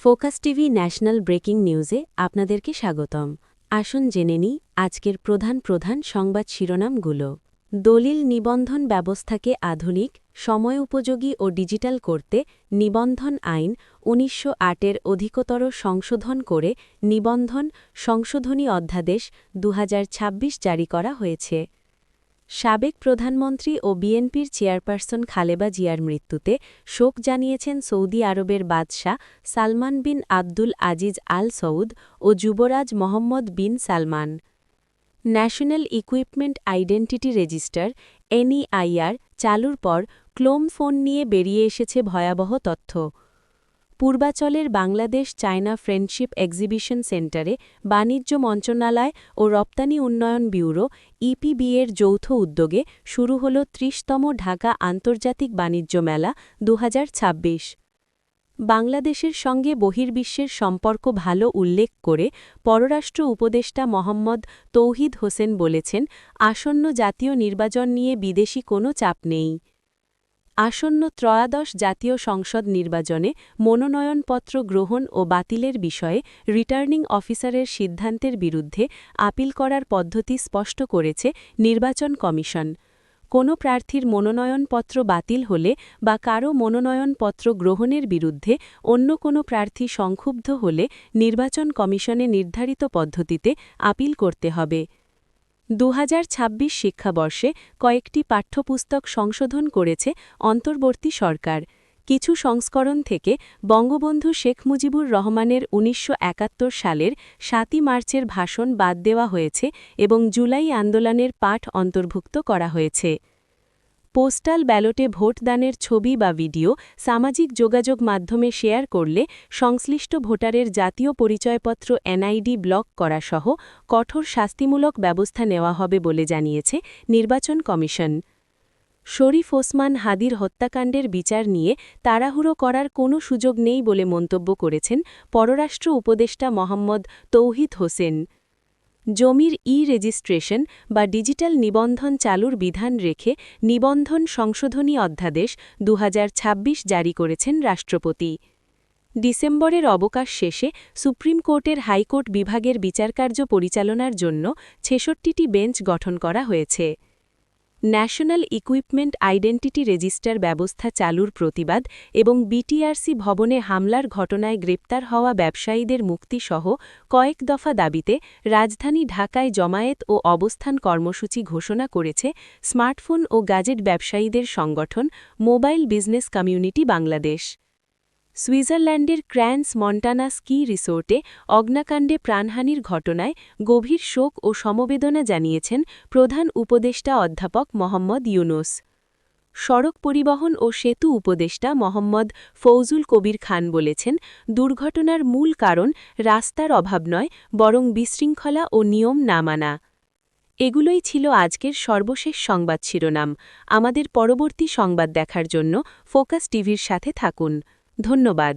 Focus TV national breaking নিউজে আপনাদেরকে স্বাগতম। আসুন জেনে নিই আজকের প্রধান সংবাদ শিরোনামগুলো। দলিল নিবন্ধন ব্যবস্থাকে আধুনিক, সময়োপযোগী ও ডিজিটাল করতে নিবন্ধন আইন ১৯০৮-এর অধিকতর সংশোধন করে নিবন্ধন সংশোধনী অধ্যাদেশ ২০২৬ জারি করা হয়েছে। সাবেক প্রধানমন্ত্রী ও বিএনপির চেয়ারপারসন খালেদা জিয়ার মৃত্যুতে শোক জানিয়েছেন সৌদি আরবের বাদশাহ Salman bin Abdul Aziz Al Saud ও যুবরাজ Mohammed bin Salman. National equipment identity register NEIR চালুর পর ক্লোন ফোন নিয়ে বেরিয়ে এসেছে ভয়াবহ তথ্য। পূর্বাচলের বাংলাদেশ চায়না ফ্রেন্ডশিপ এক্সিবিশন সেন্টারে বাণিজ্য মন্ত্রণালয় ও রপ্তানি উন্নয়ন ব্যুরো ইপিবিএর যৌথ উদ্যোগে শুরু হল ৩০তম ঢাকা আন্তর্জাতিক বাণিজ্য মেলা ২০২৬। বাংলাদেশের সঙ্গে বহির্বিশ্বের সম্পর্ক ভালো উল্লেখ করে পররাষ্ট্র উপদেষ্টা মোহাম্মদ তৌহিদ হোসেন বলেছেন, আসন্ন জাতীয় নির্বাচন নিয়ে বিদেশি কোনো চাপ নেই। আসন্ন ত্রয়োদশ জাতীয় সংসদ নির্বাচনে মনোনয়নপত্র গ্রহণ ও বাতিলের বিষয়ে রিটার্নিং অফিসারের সিদ্ধান্তের বিরুদ্ধে আপিল করার পদ্ধতি স্পষ্ট করেছে নির্বাচন কমিশন। কোনো প্রার্থীর মনোনয়নপত্র বাতিল হলে বা কারও মনোনয়নপত্র গ্রহণের বিরুদ্ধে অন্য কোনো প্রার্থী সংক্ষুব্ধ হলে নির্বাচন কমিশনে নির্ধারিত পদ্ধতিতে আপিল করতে হবে। ২০২৬ শিক্ষাবর্ষে কয়েকটি পাঠ্যপুস্তক সংশোধন করেছে অন্তর্বর্তী সরকার। কিছু সংস্করণ থেকে বঙ্গবন্ধু শেখ মুজিবুর রহমানের ১৯৭১ সালের ৭ই মার্চের ভাষণ বাদ দেওয়া হয়েছে এবং জুলাই আন্দোলনের পাঠ অন্তর্ভুক্ত করা হয়েছে। পোস্টাল ব্যালটে ভোটদানের ছবি বা ভিডিও সামাজিক যোগাযোগ মাধ্যমে শেয়ার করলে সংশ্লিষ্ট ভোটারের জাতীয় পরিচয়পত্র এনআইডি ব্লক করা সহ কঠোর শাস্তিমূলক ব্যবস্থা নেওয়া হবে বলে জানিয়েছে নির্বাচন কমিশন। শরীফ ওসমান হাদির হত্যাকাণ্ডের বিচার নিয়ে তাড়াহুড়ো করার কোনো সুযোগ নেই বলে মন্তব্য করেছেন পররাষ্ট্র উপদেষ্টা মোহাম্মদ তৌহিদ হোসেন। জমির রেজিস্ট্রেশন বা ডিজিটাল নিবন্ধন চালুর বিধান রেখে নিবন্ধন সংশোধনী অধ্যাদেশ ২০২৬ জারি করেছেন রাষ্ট্রপতি। ডিসেম্বরের অবকাশ শেষে সুপ্রিম কোর্টের হাইকোর্ট বিভাগের বিচারকার্য পরিচালনার জন্য ৬৬টি বেঞ্চ গঠন করা হয়েছে। ন্যাশনাল ইকুইপমেন্ট আইডেন্টিটি রেজিস্টার ব্যবস্থা চালুর প্রতিবাদ এবং বিটিআরসি ভবনে হামলার ঘটনায় গ্রেপ্তার হওয়া ব্যবসায়ীদের মুক্তিসহ কয়েক দফা দাবিতে রাজধানী ঢাকায় জমায়েত ও অবস্থান কর্মসূচি ঘোষণা করেছে স্মার্টফোন ও গ্যাজেট ব্যবসায়ীদের সংগঠন মোবাইল বিজনেস কমিউনিটি বাংলাদেশ। সুইজারল্যান্ডের ক্র্যান্স মন্টানা স্কি রিসোর্টে অগ্নিকাণ্ডে প্রাণহানির ঘটনায় গভীর শোক ও সমবেদনা জানিয়েছেন প্রধান উপদেষ্টা অধ্যাপক মোহাম্মদ ইউনুস। সড়ক পরিবহন ও সেতু উপদেষ্টা মোহাম্মদ ফৌজুল কবির খান বলেছেন, দুর্ঘটনার মূল কারণ রাস্তার অভাব নয়, বরং বিশৃঙ্খলা ও নিয়ম না মানা। এগুলোই ছিল আজকের সর্বশেষ সংবাদ শিরোনাম। আমাদের পরবর্তী সংবাদ দেখার জন্য ফোকাস টিভির সাথে থাকুন। ধন্যবাদ।